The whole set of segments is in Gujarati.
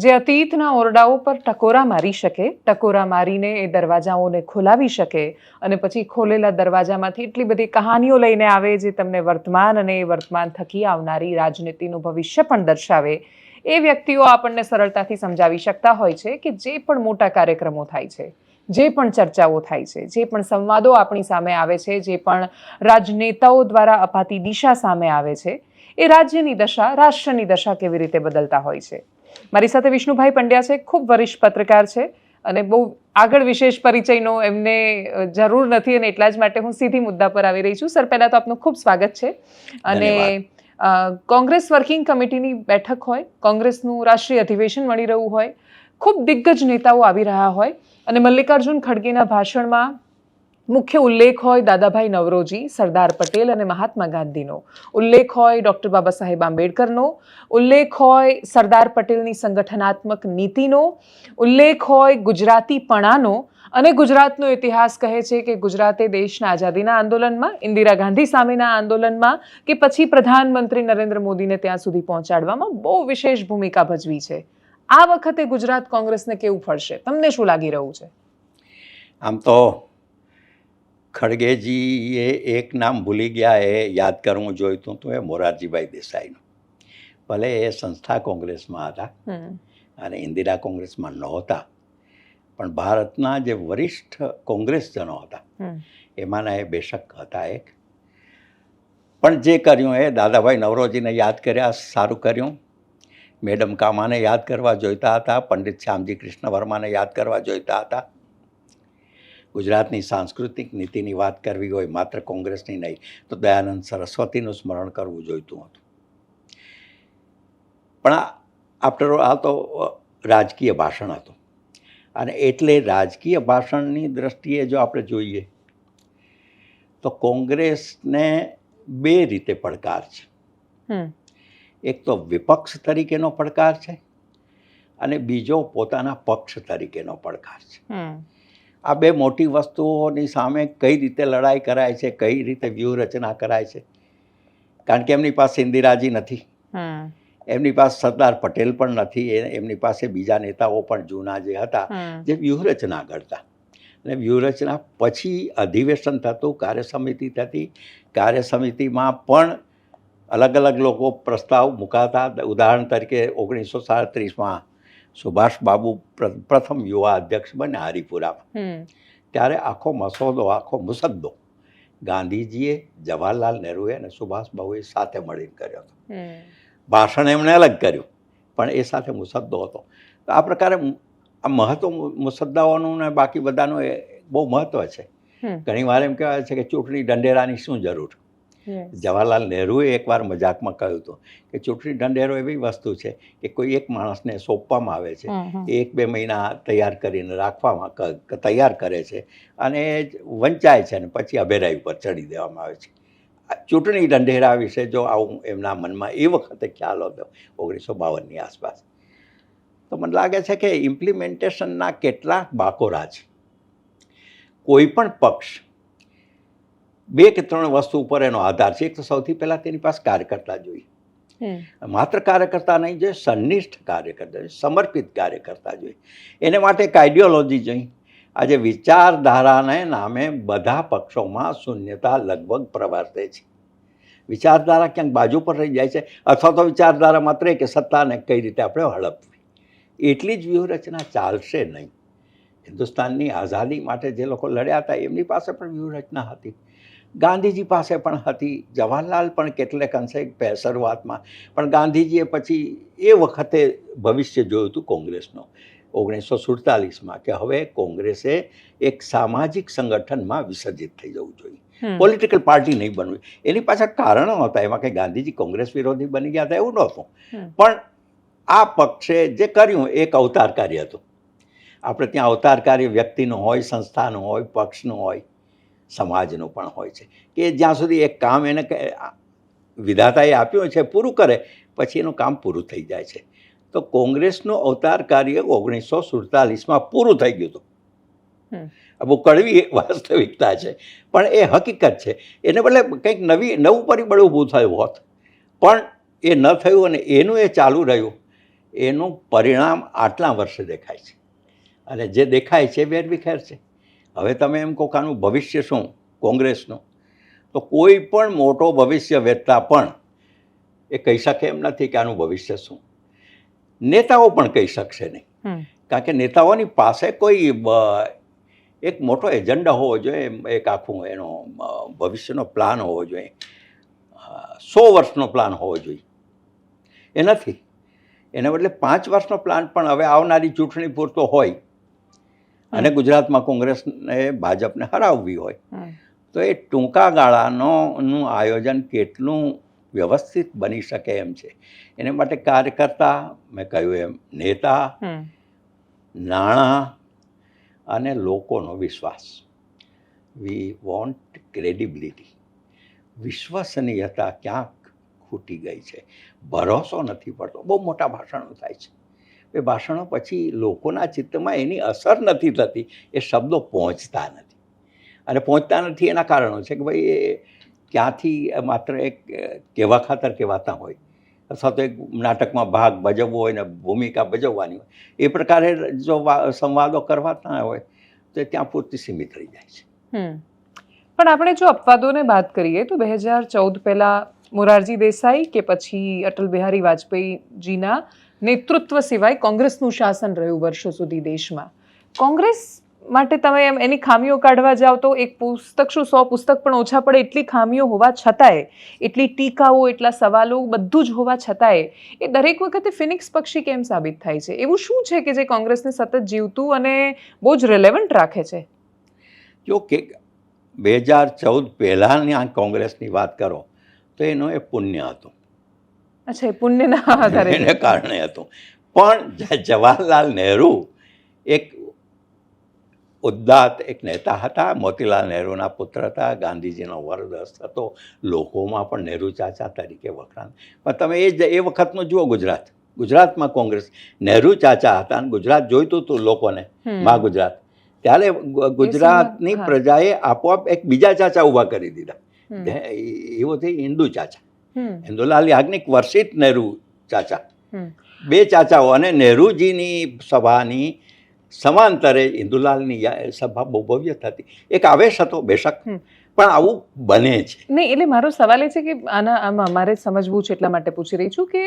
જે અતીતના ઓરડાઓ પર ટકોરા મારી શકે, ટકોરા મારીને એ દરવાજાઓને ખોલાવી શકે અને પછી ખોલેલા દરવાજામાંથી એટલી બધી કહાનીઓ લઈને આવે જે તમને વર્તમાન અને વર્તમાન થકી આવનારી રાજનીતિનું ભવિષ્ય પણ દર્શાવે. એ વ્યક્તિઓ આપણને સરળતાથી સમજાવી શકતા હોય છે કે જે પણ મોટા કાર્યક્રમો થાય છે, જે પણ ચર્ચાઓ થાય છે, જે પણ સંવાદો આપણી સામે આવે છે, જે પણ રાજનેતાઓ દ્વારા અપાતી દિશા સામે આવે છે, એ રાજ્યની દશા, રાષ્ટ્રની દશા કેવી રીતે બદલતા હોય છે. મારી સાથે વિષ્ણુભાઈ પંડ્યા છે, ખૂબ વરિષ્ઠ પત્રકાર છે અને બહુ આગળ વિશેષ પરિચયનો એમને જરૂર નથી અને એટલા જ માટે હું સીધી મુદ્દા પર આવી રહી છું. સર, પહેલાં તો આપનું ખૂબ સ્વાગત છે. અને કોંગ્રેસ વર્કિંગ કમિટીની બેઠક હોય, કોંગ્રેસનું રાષ્ટ્રીય અધિવેશન મળી રહ્યું હોય, ખૂબ દિગ્ગજ નેતાઓ આવી રહ્યા હોય અને મલ્લિકાર્જુન ખડગેના ભાષણમાં મુખ્ય ઉલ્લેખ હોય દાદાભાઈ નવરોજી, સરદાર પટેલ અને મહાત્મા ગાંધીનો, ઉલ્લેખ હોય ડૉક્ટર બાબા સાહેબ આંબેડકરનો, ઉલ્લેખ હોય સરદાર પટેલની સંગઠનાત્મક નીતિનો, ઉલ્લેખ હોય ગુજરાતીપણાનો. અને ગુજરાતનો ઇતિહાસ કહે છે કે ગુજરાતે દેશના આઝાદીના આંદોલનમાં, ઇન્દિરા ગાંધી સામેના આંદોલનમાં કે પછી પ્રધાનમંત્રી નરેન્દ્ર મોદીને ત્યાં સુધી પહોંચાડવામાં બહુ વિશેષ ભૂમિકા ભજવી છે. આ વખતે ગુજરાત કોંગ્રેસને કેવું ફળશે? તમને શું લાગી રહ્યું છે? આમ તો ખડગેજીએ એક નામ ભૂલી ગયા એ યાદ કરવું જોઈતું તો એ મોરારજીભાઈ દેસાઈનું. ભલે એ સંસ્થા કોંગ્રેસમાં હતા અને ઇન્દિરા કોંગ્રેસમાં નહોતા, પણ ભારતના જે વરિષ્ઠ કોંગ્રેસજનો હતા એમાંના એ બેશક હતા એક. પણ જે કર્યું એ દાદાભાઈ નવરોજીને યાદ કર્યા, સારું કર્યું. મેડમ કામાને યાદ કરવા જોઈતા હતા, પંડિત શ્યામજી કૃષ્ણ વર્માને યાદ કરવા જોઈતા હતા. ગુજરાતની સાંસ્કૃતિક નીતિની વાત કરવી હોય, માત્ર કોંગ્રેસની નહીં તો દયાનંદ સરસ્વતીનું સ્મરણ કરવું જોઈતું હતું. પણ આફ્ટર ઓલ આ તો રાજકીય ભાષણ હતું અને એટલે રાજકીય ભાષણની દૃષ્ટિએ જો આપણે જોઈએ તો કોંગ્રેસને બે રીતે પડકાર છે. એક તો વિપક્ષ તરીકેનો પડકાર છે અને બીજો પોતાના પક્ષ તરીકેનો પડકાર છે. આ બે મોટી વસ્તુઓની સામે કઈ રીતે લડાઈ કરાય છે, કઈ રીતે વ્યૂહરચના કરાય છે. કારણ કે એમની પાસે ઇન્દિરાજી નથી, એમની પાસે સરદાર પટેલ પણ નથી, એમની પાસે બીજા નેતાઓ પણ જૂના જે હતા જે વ્યૂહરચના ઘડતા. અને વ્યૂહરચના પછી અધિવેશન થતું, કાર્યસમિતિ થતી, કાર્યસમિતિમાં પણ અલગ અલગ લોકો પ્રસ્તાવ મુકાતા. ઉદાહરણ તરીકે 1937માં સુભાષ બાબુ પ્રથમ યુવા અધ્યક્ષ બન્યા હરિપુરામાં. ત્યારે આખો મસોદો, આખો મુસદ્દો ગાંધીજીએ, જવાહરલાલ નહેરુએ અને સુભાષ બાબુએ સાથે મળીને કર્યો હતો. ભાષણ એમણે અલગ કર્યું પણ એ સાથે મુસદ્દો હતો. તો આ પ્રકારે આ મહત્વ મુસદ્દાઓનું ને બાકી બધાનું એ બહુ મહત્ત્વ છે. ઘણી વાર એમ કહેવાય છે કે ચૂંટણી ઢંઢેરાની શું જરૂર. જવાહરલાલ નહેરુએ એકવાર મજાકમાં કહ્યું હતું કે ચૂંટણી ઢંઢેરો એવી વસ્તુ છે કે કોઈ એક માણસને સોંપવામાં આવે છે, એ 1-2 મહિના તૈયાર કરીને રાખવામાં તૈયાર કરે છે અને વંચાય છે અને પછી અભેરાઈ ઉપર ચડી દેવામાં આવે છે. ચૂંટણી ઢંઢેરા વિશે જો આવું એમના મનમાં એ વખતે ખ્યાલ હતો 1952ની આસપાસ, તો મને લાગે છે કે ઇમ્પ્લિમેન્ટેશનના કેટલાક બાકોરા છે. કોઈ પણ પક્ષ 2 કે 3 વસ્તુ ઉપર એનો આધાર છે. એક તો સૌથી પહેલાં તેની પાસે કાર્યકર્તા જોઈએ, માત્ર કાર્યકર્તા નહીં જોઈએ, સન્નિષ્ઠ કાર્યકર્તા જોઈએ, સમર્પિત કાર્યકર્તા જોઈએ. એને માટે એક આઈડિયોલોજી જોઈએ. આજે વિચારધારાને નામે બધા પક્ષોમાં શૂન્યતા લગભગ પ્રવર્તે છે. વિચારધારા ક્યાંક બાજુ પર રહી જાય છે અથવા તો વિચારધારા માત્ર કે સત્તાને કઈ રીતે આપણે હડપવી, એટલી જ વ્યૂહરચના ચાલશે નહીં. હિન્દુસ્તાનની આઝાદી માટે જે લોકો લડ્યા હતા એમની પાસે પણ વ્યૂહરચના હતી, ગાંધીજી પાસે પણ હતી, જવાહરલાલ પણ કેટલેક અંશે શરૂઆતમાં, પણ ગાંધીજીએ પછી એ વખતે ભવિષ્ય જોયું હતું કોંગ્રેસનો 1947માં કે હવે કોંગ્રેસે એક સામાજિક સંગઠનમાં વિસર્જિત થઈ જવું જોઈએ, પોલિટિકલ પાર્ટી નહીં બનવી. એની પાછળ કારણો હતા, એમાં કે ગાંધીજી કોંગ્રેસ વિરોધી બની ગયા હતા એવું નહોતું, પણ આ પક્ષે જે કર્યું એક અવતાર કાર્ય હતું. આપણે ત્યાં અવતાર કાર્ય વ્યક્તિનું હોય, સંસ્થાનું હોય, પક્ષનું હોય, સમાજનું પણ હોય છે કે જ્યાં સુધી એક કામ એને વિધાતાએ આપ્યું છે પૂરું કરે પછી એનું કામ પૂરું થઈ જાય છે. તો કોંગ્રેસનું અવતાર કાર્ય 1947માં પૂરું થઈ ગયું હતું. બહુ કડવી વાસ્તવિકતા છે પણ એ હકીકત છે. એને બદલે કંઈક નવું પરિબળ ઊભું થયું હોત પણ એ ન થયું અને એનું એ ચાલુ રહ્યું. એનું પરિણામ આટલા વર્ષે દેખાય છે અને જે દેખાય છે વેરવિખેર છે. હવે તમે એમ કહો કે આનું ભવિષ્ય શું કોંગ્રેસનું, તો કોઈ પણ મોટો ભવિષ્ય વેચતા પણ એ કહી શકે એમ નથી કે આનું ભવિષ્ય શું. નેતાઓ પણ કહી શકશે નહીં, કારણ કે નેતાઓની પાસે કોઈ એક મોટો એજન્ડા હોવો જોઈએ, એક આખું એનો ભવિષ્યનો પ્લાન હોવો જોઈએ, 100 વર્ષનો પ્લાન હોવો જોઈએ. એ નથી. એના બદલે 5 વર્ષનો પ્લાન પણ હવે આવનારી ચૂંટણી પૂરતો હોય અને ગુજરાતમાં કોંગ્રેસને ભાજપને હરાવવી હોય તો એ ટૂંકા ગાળાનું આયોજન કેટલું વ્યવસ્થિત બની શકે એમ છે. એને માટે કાર્યકર્તા, મેં કહ્યું એમ, નેતા, નાણાં અને લોકોનો વિશ્વાસ. We want credibility. વિશ્વસનીયતા ક્યાંક ખૂટી ગઈ છે, ભરોસો નથી પડતો. બહુ મોટા ભાષણો થાય છે, એ ભાષણો પછી લોકોના ચિત્તમાં એની અસર નથી થતી, એ શબ્દો પહોંચતા નથી. અને પહોંચતા નથી એના કારણો છે કે ભાઈ એ ક્યાંથી માત્ર એક કહેવા ખાતર કહેવાતા હોય અથવા તો એક નાટકમાં ભાગ ભજવવો હોય ને ભૂમિકા ભજવવાની હોય, એ પ્રકારે જો સંવાદો કરવાતા હોય તો ત્યાં પૂરતી સીમિત રહી જાય છે. પણ આપણે જો અપવાદોને વાત કરીએ તો 2014 પહેલા મોરારજી દેસાઈ કે પછી અટલ બિહારી વાજપેયીજીના નેતૃત્વ સિવાય કોંગ્રેસનું શાસન રહ્યું વર્ષો સુધી દેશમાં. કોંગ્રેસ માટે તમે એમ એની ખામીઓ કાઢવા જાઓ તો એક પુસ્તક શું 100 પુસ્તક પણ ઓછા પડે એટલી ખામીઓ હોવા છતાંય, એટલી ટીકાઓ, એટલા સવાલો, બધું જ હોવા છતાંય એ દરેક વખતે ફિનિક્સ પક્ષી કેમ સાબિત થાય છે? એવું શું છે કે જે કોંગ્રેસને સતત જીવતું અને બહુ જ રિલેવન્ટ રાખે છે? જો કે 2014 પહેલાંની આ કોંગ્રેસની વાત કરો તો એનો એ પુણ્ય હતું. અચ્છા, એ પુણ્યના આધારે એને કારણે હતું. પણ જવાહરલાલ નહેરુ એક ઉદ્દાત એક નેતા હતા, મોતીલાલ નહેરુના પુત્ર હતા, ગાંધીજીનો વરદસ્ત હતો, લોકોમાં પણ નહેરુ ચાચા તરીકે વખાણ. પણ તમે એ વખતનું જુઓ ગુજરાતમાં કોંગ્રેસ નહેરુ ચાચા હતા અને ગુજરાત જોઈતું હતું લોકોને, મા ગુજરાત. ત્યારે ગુજરાતની પ્રજાએ આપોઆપ એક બીજા ચાચા ઊભા કરી દીધા. એવો થઈ હિન્દુ ચાચા, હિન્દુલાલ યાજ્ઞિક, વર્ષિત નહેરુ ચાચા, 2 ચાચાઓ. અને નહેરુજીની સભાની સમાંતરે હિન્દુલાલની સભા બહુ ભવ્ય થતી. એક આવેશ હતો બેશક, પણ આવું બને છે નહીં. એટલે મારો સવાલ એ છે કે આમાં મારે સમજવું છે, એટલા માટે પૂછી રહી છું કે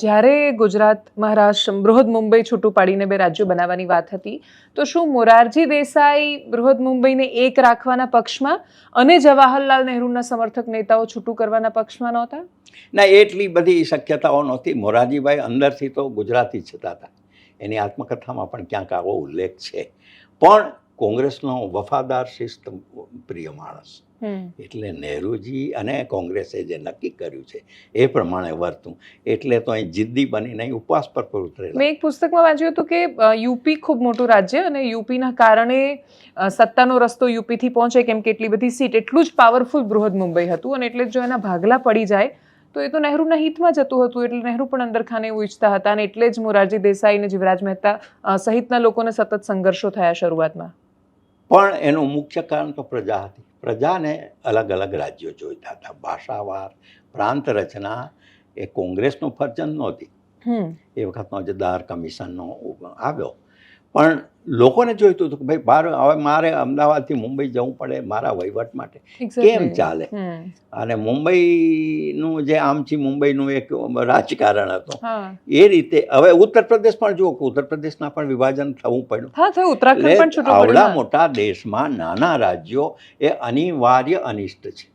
જ્યારે ગુજરાત, મહારાષ્ટ્ર, બૃહદ મુંબઈ છૂટું પાડીને 2 રાજ્યો બનાવવાની વાત હતી તો શું મોરારજી દેસાઈ બૃહદ મુંબઈને એક રાખવાના પક્ષમાં અને જવાહરલાલ નહેરુના સમર્થક નેતાઓ છૂટું કરવાના પક્ષમાં નહોતા? ના, એટલી બધી શક્યતાઓ નહોતી. મોરારજીભાઈ અંદરથી તો ગુજરાતી જ હતા. એની આત્મકથામાં પણ ક્યાંક આવો ઉલ્લેખ છે. પણ કોંગ્રેસનો વફાદાર, શિસ્ત પ્રિય માણસ એટલે નહેરુજી અને કોંગ્રેસે જે નક્કી કર્યું છે એ પ્રમાણે વર્તું. એટલે તો અહીં જિદ્દી બનીને ઉપવાસ પર ઉતરેલા. મેં એક પુસ્તકમાં વાંચ્યું હતું કે યુપી ખૂબ મોટું રાજ્ય અને યુપીના કારણે સત્તાનો રસ્તો યુપીથી પહોંચે કેમ કે એટલી બધી સીટ, એટલું જ પાવરફુલ બૃહદ મુંબઈ હતું. અને એટલે જો એના ભાગલા પડી જાય તો એ તો નહેરુના હિતમાં જતું હતું. એટલે નહેરુ પણ અંદરખાને એવું ઈચ્છતા હતા અને એટલે જ મોરારજી દેસાઈ અને જીવરાજ મહેતા સહિતના લોકોને સતત સંઘર્ષો થયા શરૂઆતમાં. પણ એનું મુખ્ય કારણ તો પ્રજા હતી. પ્રજાને અલગ અલગ રાજ્યો જોઈતા હતા. ભાષાવાર, પ્રાંત રચના એ કોંગ્રેસનું ફરજન નહોતી. એ વખતનો જે દાર કમિશનનો આવ્યો, પણ લોકોને જોઈતું હતું કે ભાઈ હવે મારે અમદાવાદથી મુંબઈ જવું પડે મારા વહીવટ માટે, કેમ ચાલે? અને મુંબઈનું જે આમથી મુંબઈનું એક રાજકારણ હતું એ રીતે. હવે ઉત્તર પ્રદેશ પણ જુઓ કે ઉત્તર પ્રદેશના પણ વિભાજન થવું પડ્યું. આવડા મોટા દેશમાં નાના રાજ્યો એ અનિવાર્ય અનિષ્ટ છે,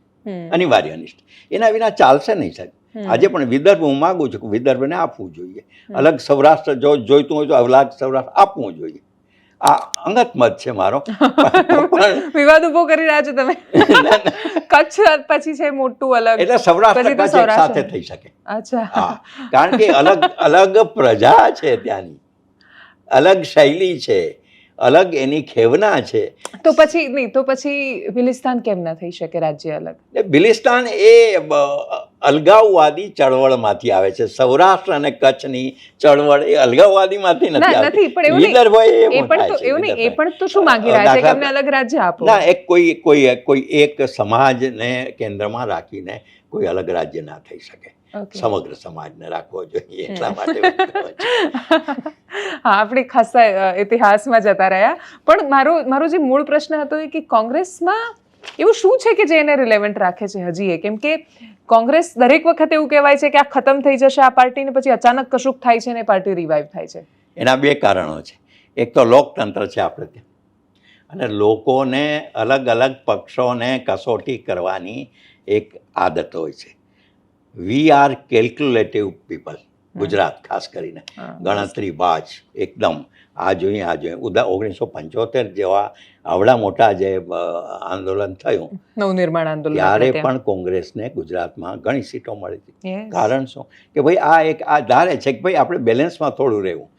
અનિવાર્ય અનિષ્ટ. એના વિના ચાલશે નહીં સાહેબ. આજે પણ વિદર્ભ હું માગું છું કે વિદર્ભને આપવું જોઈએ. અલગ સૌરાષ્ટ્ર જો જોઈતું હોય તો અલગ સૌરાષ્ટ્ર આપવું જોઈએ. આ અંગત મત છે મારો. વિવાદ ઉભો કરી રહ્યા છો તમે. કચ્છ પછી છે મોટું અલગ, એટલે સૌરાષ્ટ્ર કચ્છ એક સાથે થઈ શકે. અચ્છા, કારણ કે અલગ અલગ પ્રજા છે ત્યાંની, અલગ શૈલી છે, અલગ એની ખેવના છે. તો પછી નહીં તો પછી બિલિસ્તાન કેમ ના થઈ શકે રાજ્ય અલગ? બિલિસ્તાન એ અલગાવવાદી ચળવળમાંથી આવે છે. સૌરાષ્ટ્ર અને કચ્છની ચળવળ એ અલગાવવાદીમાંથી નથી આવતી. વિદર્ભ એવું નહીં, એ પણ તો શું માંગી રહ્યા છે કે અમને અલગ રાજ્ય આપો? ના, એક કોઈ એક સમાજને કેન્દ્રમાં રાખીને કોઈ અલગ રાજ્ય ના થઈ શકે. Okay. સમગ્ર સમાજને રાખવો જોઈએ એટલા માટે હું કહું છું. હા, આપણે ખાસા ઇતિહાસમાં જતા રહ્યા, પણ મારો જે મૂળ પ્રશ્ન હતો એ કે કોંગ્રેસમાં એવું શું છે કે જે એને રિલેવન્ટ રાખે છે હજી એ? કેમ કે કોંગ્રેસ દરેક વખતે એવું કહેવાય છે કે આ ખતમ થઈ જશે આ પાર્ટીને, પછી અચાનક કશુંક થાય છે ને પાર્ટી રિવાઇવ થાય છે. એના બે કારણો છે. એક તો લોકતંત્ર છે આપણે ત્યાં, અને લોકોને અલગ અલગ પક્ષોને કસોટી કરવાની એક આદત હોય છે. We are calculative people, Gujarat ખાસ કરીને ગણતરીબાજ એકદમ. આ જોઈએ 1975 જેવા આવડા મોટા જે આંદોલન થયું, નવનિર્માણ આંદોલન, ત્યારે પણ કોંગ્રેસને ગુજરાતમાં ઘણી સીટો મળી હતી. Yes. કારણ શું કે ભાઈ આ ધારે છે કે ભાઈ આપણે બેલેન્સમાં થોડું રહેવું.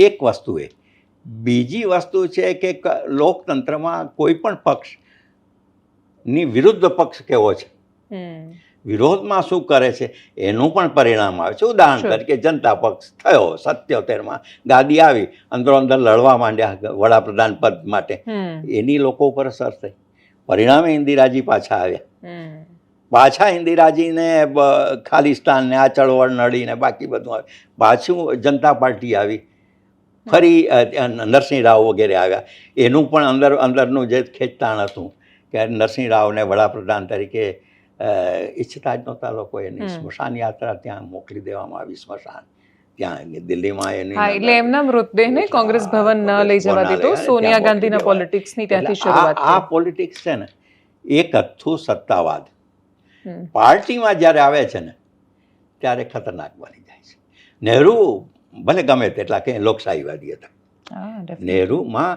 એક વસ્તુ એ. બીજી વસ્તુ છે કે લોકતંત્રમાં કોઈ પણ પક્ષની વિરુદ્ધ પક્ષ કેવો છે, વિરોધમાં શું કરે છે એનું પણ પરિણામ આવે છે. ઉદાહરણ તરીકે જનતા પક્ષ થયો 77માં, ગાદી આવી, અંદરો અંદર લડવા માંડ્યા વડાપ્રધાન પદ માટે, એની લોકો ઉપર અસર થઈ. પરિણામે ઇન્દિરાજી પાછા આવ્યા. ઇન્દિરાજીને ખાલિસ્તાનને આ ચળવળ નડીને બાકી બધું આવે. પાછું જનતા પાર્ટી આવી, ફરી નરસિંહ રાવ વગેરે આવ્યા. એનું પણ અંદરનું જે ખેંચતાણ હતું કે નરસિંહ રાવને વડાપ્રધાન તરીકે ઈચ્છતા જ નહોતા લોકો. એની સ્મશાન યાત્રા ત્યાં મોકલી દેવામાં આવી, સ્મશાન ત્યાં દિલ્હીમાં એની. એટલે એમના મૃતદેહને કોંગ્રેસ ભવન ન લઈ જવા દીધો. સોનિયા ગાંધીના પોલિટિક્સની ત્યાંથી શરૂઆત. આ પોલિટિક્સ છે ને એક હતું સત્તાવાદ. પાર્ટીમાં જ્યારે આવે છે ને ત્યારે ખતરનાક બની જાય છે. નહેરુ ભલે ગમે તેટલા કે લોકશાહીવાદી હતા, નહેરુમાં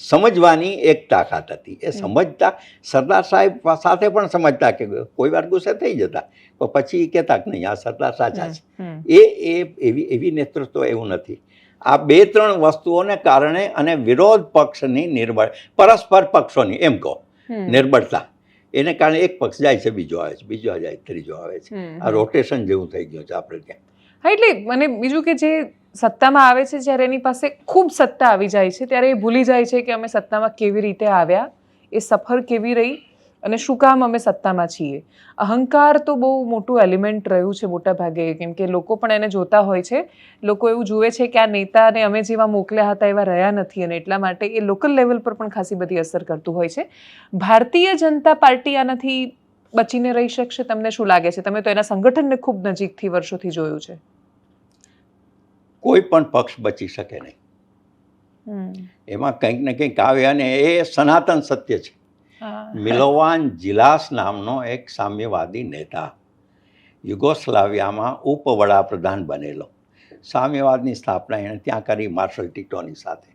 સમજવાની એક તાકાત હતી. એ સમજતા, સરદાર સાહેબ સાથે પણ સમજતા કે કોઈ વાર ગુસ્સે થઈ જતા, તો પછી કહેતા કે નહીં આ સરદાર સાચા છે. એવી નેતૃત્વ એવું નથી. આ 2-3 વસ્તુઓને કારણે અને વિરોધ પક્ષની પરસ્પર પક્ષોની એમ કહો નિર્બળતા, એને કારણે એક પક્ષ જાય છે, બીજો આવે છે, બીજો જાય, ત્રીજો આવે છે. આ રોટેશન જેવું થઈ ગયું છે આપણે ત્યાં. હા, એટલે મને બીજું કે જે સત્તામાં આવે છે, જ્યારે એની પાસે ખૂબ સત્તા આવી જાય છે ત્યારે એ ભૂલી જાય છે કે અમે સત્તામાં કેવી રીતે આવ્યા, એ સફર કેવી રહી અને શું કામ અમે સત્તામાં છીએ. અહંકાર તો બહુ મોટું એલિમેન્ટ રહ્યું છે મોટા ભાગે, કેમ કે લોકો પણ એને જોતા હોય છે. લોકો એવું જુએ છે કે આ નેતાને અમે જેવા મોકલ્યા હતા એવા રહ્યા નથી, અને એટલા માટે એ લોકલ લેવલ પર પણ ખાસી બધી અસર કરતું હોય છે. ભારતીય જનતા પાર્ટી આનાથી બચીને રહી શકશે? તમને શું લાગે છે? તમે તો એના સંગઠનને ખૂબ નજીકથી વર્ષોથી જોયું છે. કોઈ પણ પક્ષ બચી શકે નહીં. એમાં કંઈક ને કંઈક આવે, અને એ સનાતન સત્ય છે. મિલોવાન જિલાસ નામનો એક સામ્યવાદી નેતા યુગોસ્લાવિયામાં ઉપવડાપ્રધાન બનેલો. સામ્યવાદની સ્થાપના એણે ત્યાં કરી માર્શલ ટીટોની સાથે.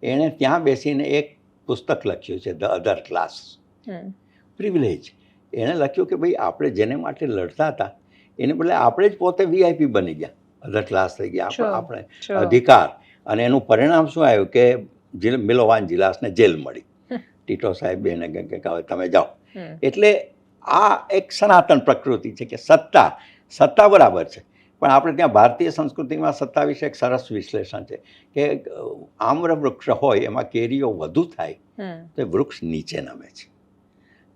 એણે ત્યાં બેસીને એક પુસ્તક લખ્યું છે, ધ અધર ક્લાસ, પ્રિવિલેજ. એણે લખ્યું કે ભાઈ આપણે જેને માટે લડતા હતા એને બદલે આપણે જ પોતે VIP બની ગયા, અધર ક્લાસ થઈ ગયા, આપણે અધિકાર. અને એનું પરિણામ શું આવ્યું કે મિલોવાન જિલાસને જેલ મળી. ટીટો સાહેબ એને કે હવે તમે જાઓ. એટલે આ એક સનાતન પ્રકૃતિ છે કે સત્તા બરાબર છે, પણ આપણે ત્યાં ભારતીય સંસ્કૃતિમાં સત્તા વિશે એક સરસ વિશ્લેષણ છે કે આમ્ર વૃક્ષ હોય એમાં કેરીઓ વધુ થાય તો એ વૃક્ષ નીચે નમે છે.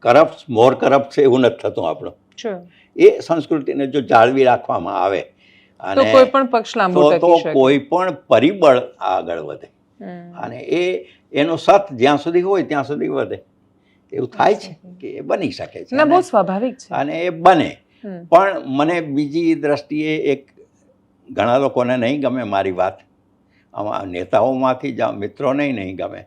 કરપ્ટ મોર કરપ્ટ છે એવું નથી થતું આપણું. એ સંસ્કૃતિને જો જાળવી રાખવામાં આવે તો કોઈ પણ પક્ષ લાંબુ ટકી શકે, કોઈ પણ પરિબળ આગળ વધે, અને એનો સત જ્યાં સુધી હોય ત્યાં સુધી વધે. એવું થાય છે કે એ બની શકે છે, બહુ સ્વાભાવિક છે, અને એ બને. પણ મને બીજી દ્રષ્ટિએ એક, ઘણા લોકોને નહીં ગમે મારી વાત, આમાં નેતાઓમાંથી જ મિત્રોને નહીં ગમે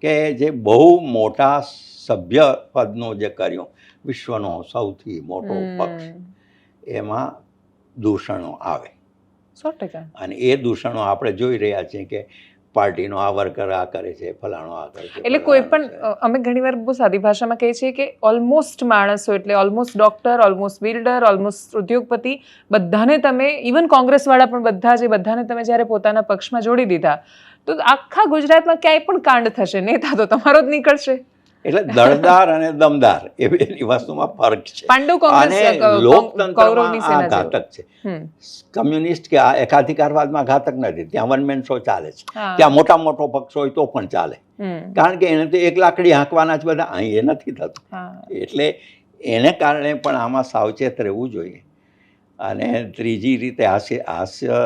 કે જે બહુ મોટા સભ્ય પદનું જે કર્યું, વિશ્વનો સૌથી મોટો પક્ષ, એમાં દૂષણો આવે. 100%. અને એ દૂષણો આપણે જોઈ રહ્યા છીએ કે પાર્ટીનો આ વર્કર આ કરે છે, ફલાણો આ કરે છે. એટલે કોઈ પણ, અમે ઘણીવાર બહુ સાદી ભાષામાં કહીએ છીએ કે ઓલમોસ્ટ માણસો, એટલે almost doctor, almost builder, almost ઉદ્યોગપતિ, બધાને તમે, ઇવન કોંગ્રેસવાળા પણ બધા જ, બધાને તમે જ્યારે પોતાના પક્ષમાં જોડી દીધા તો આખા ગુજરાતમાં ક્યાંય પણ કાંડ થશે, નેતા તો તમારો જ નીકળશે. એટલે દળદાર અને દમદાર એની વસ્તુમાં ફરક છે. પાંડવ કોંગ્રેસ, અને લોકતંત્રમાં આ ઘાતક છે. કમ્યુનિસ્ટ કે આ એકાધિકારવાદમાં ઘાતક નથી. ત્યાં વન મેન શો ચાલે છે, ત્યાં મોટા મોટો પક્ષ હોય તો પણ ચાલે, કારણ કે એને તો એક લાકડી હાંકવાના જ બધા. અહીં એ નથી થતું. એટલે એને કારણે પણ આમાં સાવચેત રહેવું જોઈએ. અને ત્રીજી રીતે હાસ્ય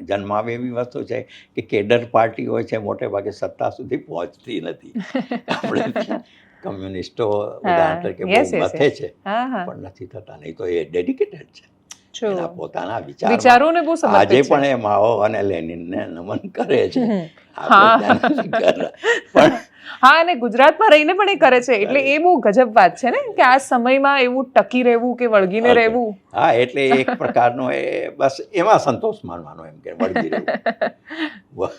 જન્માવે એવી વસ્તુ છે કે કેડર પાર્ટી હોય છે મોટે ભાગે સત્તા સુધી પહોંચતી નથી. આપણે કમ્યુનિસ્ટો ઉદાહરણ તરીકે બહુ મથે છે પણ નથી થતા, નહીં તો એ ડેડિકેટેડ છે. એના પોતાના વિચારોને બહુ સમર્પિત આજે છે. પણ એ માઓ અને લેનિનને નમન કરે છે. પણ હા, અને ગુજરાતમાં રહીને પણ એ કરે છે, એટલે એ બહુ ગજબ વાત છે ને કે આ સમયમાં એવું ટકી રહેવું કે વળગીને રહેવું. હા, એટલે એક પ્રકારનો એ બસ એમાં સંતોષ માનવાનો, એમ કે વળગી રહેવું.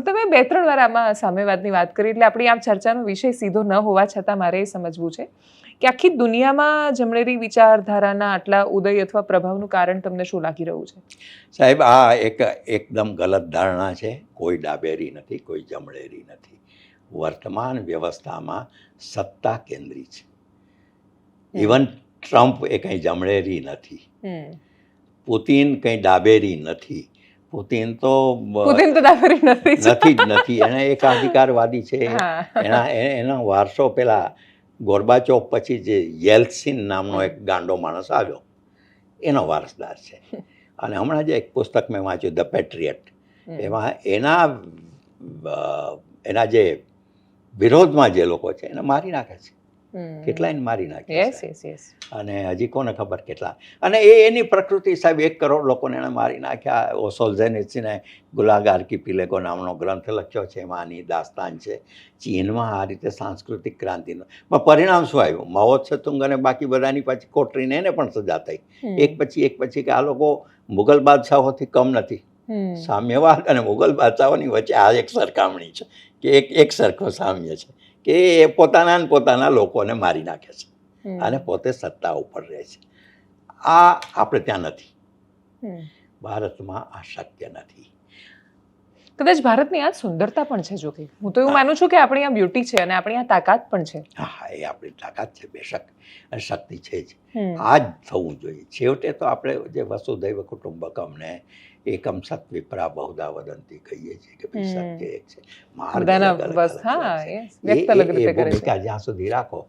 તમે 2-3 વાર આમાં સામ્યવાદની વાત કરી, એટલે આપણી આ ચર્ચાનો વિષય સીધો ન હોવા છતાં મારે એ સમજવું છે કે આખી દુનિયામાં જમણેરી વિચારધારાના આટલા ઉદય અથવા પ્રભાવનું કારણ તમને શું લાગી રહ્યું છે? સાહેબ, આ એકદમ ગલત ધારણા છે. કોઈ ડાબેરી નથી, કોઈ જમણેરી નથી. વર્તમાન વ્યવસ્થામાં સત્તા કેન્દ્રી છે. ઇવન ટ્રમ્પ એ કંઈ જમણેરી નથી, પુતિન કંઈ ડાબેરી નથી. પુતિન તો ડાબેરી નથી જ નથી. એને એકાધિકારવાદી છે. એનો વારસો પેલા ગોર્બાચોવ પછી જે યેલ્ત્સિન નામનો એક ગાંડો માણસ આવ્યો એનો વારસદાર છે. અને હમણાં જે એક પુસ્તક મેં વાંચ્યું, ધ પેટ્રિયટ, એમાં એના જે વિરોધમાં જે લોકો છે એને મારી નાખે છે. કેટલાયને મારી નાખ્યા, અને હજી કોને ખબર કેટલા. અને એની પ્રકૃતિ, સાહેબ, 1 કરોડ લોકોને એણે મારી નાખ્યા. સોલ્ઝેનિત્ઝીને ગુલાગાર કી પિલેકો નામનો ગ્રંથ લખ્યો છે, એમાં આની દાસ્તાન છે. ચીનમાં આ રીતે સાંસ્કૃતિક ક્રાંતિનું પરિણામ શું આવ્યું? માઓ ત્સે-તુંગ અને બાકી બધાની પાછી કોટરીને એને પણ સજા થઈ. એક પછી કે આ લોકો મુગલ બાદશાહોથી કમ નથી. સામ્યવાદ અને મુગલ બાદશાહોની વચ્ચે આ એક સરખામણી છે કે એક સરખો સામ્ય છે કે એ પોતાના લોકોને મારી નાખે છે અને પોતે સત્તા ઉપર રહે છે. આ આપણે ત્યાં નથી. ભારતમાં આ શક્ય નથી. કદાચ ભારતની આ સુંદરતા પણ છે. જો કે હું તો એવું માનું છું કે આપણી આ બ્યુટી છે અને આપણી આ તાકાત પણ છે. હા, એ આપણી તાકાત છે, બેશક, અને શક્તિ છે જ. આ જ થવું જોઈએ. છેવટે તો આપણે જે વસુધૈવ કુટુંબકમને એકમ સત વિપ્રા બહુધા વદંતી કહીએ છીએ કે ભાઈ સત્ય એક છે, માર્ગ ભૂમિકા જ્યાં સુધી રાખો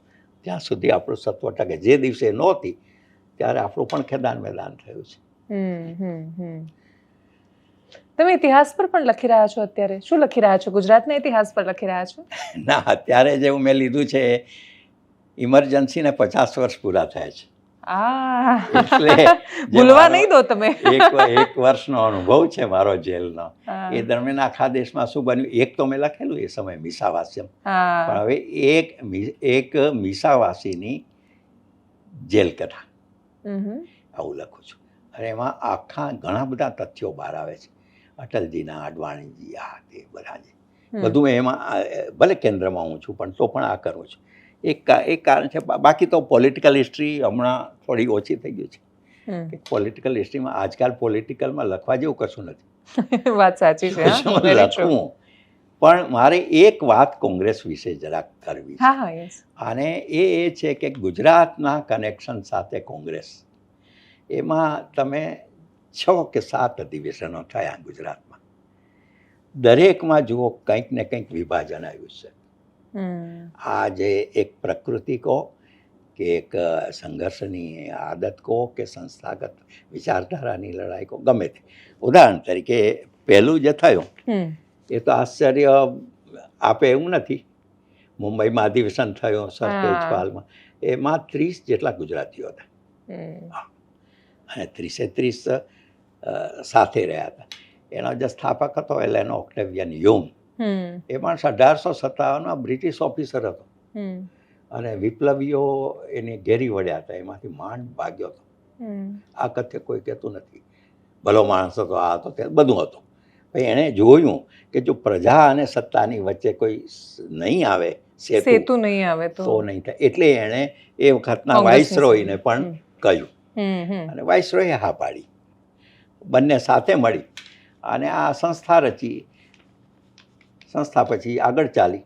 ત્યાં સુધી આપણું સત્વ ટકે. જે દિવસે નહોતી ત્યારે આપણું પણ ખેદાન મેદાન થયું છે. તમે ઇતિહાસ પર પણ લખી રહ્યા છો અત્યારે. શું લખી રહ્યા છો? ગુજરાતના ઇતિહાસ પર લખી રહ્યા છો? ના, અત્યારે જેવું મેં લીધું છે, ઇમરજન્સીને 50 વર્ષ પૂરા થયા છે. એટલે ભૂલવા નહીં દો તમે. એક વર્ષનો અનુભવ છે મારો જેલનો. એ દરમિયાન આખા દેશમાં શું બન્યું એક તો મેં લખેલું એ સમયે, મીસાવાસ્યમ. પણ હવે એક મીસાવાસીની જેલ કથા આવું લખું છું. અને એમાં આખા ઘણા બધા તથ્યો બહાર આવે છે. અટલજીના, અડવાણીજી, આ તે બધા જે બધું એમાં, ભલે કેન્દ્રમાં હું છું પણ તો પણ આ કરું છું. એક કારણ છે. બાકી તો પોલિટિકલ હિસ્ટ્રી હમણાં થોડી ઓછી થઈ ગઈ છે. પોલિટિકલ હિસ્ટ્રીમાં આજકાલ પોલિટિકલમાં લખવા જેવું કશું નથી. વાત સાચી છે. લખવું, પણ મારે એક વાત કોંગ્રેસ વિશે જરાક કરવી છે. અને એ છે કે ગુજરાતના કનેક્શન સાથે કોંગ્રેસ, એમાં તમે 6 કે 7 અધિવેશનો થયા ગુજરાતમાં. દરેકમાં જુઓ કંઈક ને કંઈક વિભાજન આવ્યું છે. આ જે એક પ્રકૃતિ કહો કે એક સંઘર્ષની આદત કહો કે સંસ્થાગત વિચારધારાની લડાઈ કહો, ગમે તે. ઉદાહરણ તરીકે પહેલું જે થયું એ તો આશ્ચર્ય આપે એવું નથી. મુંબઈમાં અધિવેશન થયું સર્તેજપાલમાં, એમાં 30 જેટલા ગુજરાતીઓ હતા અને 30 સાથે રહ્યા હતા. એનો જે સ્થાપક હતો એલેનો ઓક્ટેવિયન યુમ, એ માણસ 1857માં બ્રિટિશ ઓફિસર હતો અને વિપ્લવીઓ એની ઘેરી વળ્યા હતા, એમાંથી માંડ ભાગ્યો હતો. આ કથ્ય કોઈ કહેતું નથી. ભલો માણસ હતો, આ હતો, તે બધું હતું. ભાઈ એણે જોયું કે જો પ્રજા અને સત્તાની વચ્ચે કોઈ નહીં આવે, સેતુ નહીં આવે તો નહીં થાય. એટલે એણે એ વખતના વાઇસરોયને પણ કહ્યું અને વાઇસરોયે હા પાડી. બંને સાથે મળી અને આ સંસ્થા રચી. સંસ્થા પછી આગળ ચાલી.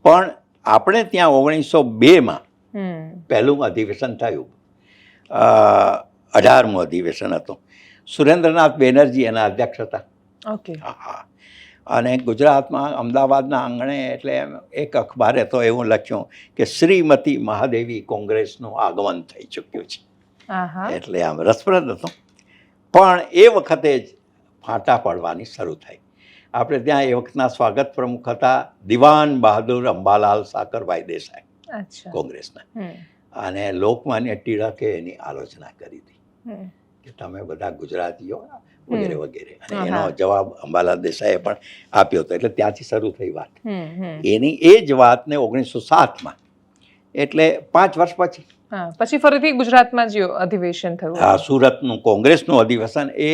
પણ આપણે ત્યાં 1902માં પહેલું અધિવેશન થયું. 18મું અધિવેશન હતું. સુરેન્દ્રનાથ બેનર્જી એના અધ્યક્ષ હતા. ઓકે. હા. અને ગુજરાતમાં અમદાવાદના આંગણે એટલે એક અખબારે તો એવું લખ્યું કે શ્રીમતી મહાદેવી કોંગ્રેસનું આગમન થઈ ચૂક્યું છે. આહા. એટલે આમ રસપ્રદ હતું. પણ એ વખતે જ ફાંટા પડવાની શરૂ થઈ. આપણે ત્યાં એ વખતના સ્વાગત પ્રમુખ હતા દિવાન બહાદુર અંબાલાલ સાકરભાઈ દેસાઈ અચ્છા. કોંગ્રેસના. હમ. અને લોકમાન્ય ટિળકે એની આલોચના કરી હતી હમ. કે તમે બધા ગુજરાતીઓ વગેરે વગેરે. અને હા. એનો જવાબ અંબાલાલ દેસાઈએ પણ આપ્યો હતો. એટલે ત્યાંથી શરૂ થઈ વાત. હમ. હમ. એની એ જ વાતને 1907માં એટલે 5 વર્ષ પછી હા, પછી ફરીથી ગુજરાતમાં જ અધિવેશન થયું. આ સુરતનું કોંગ્રેસનું અધિવેશન એ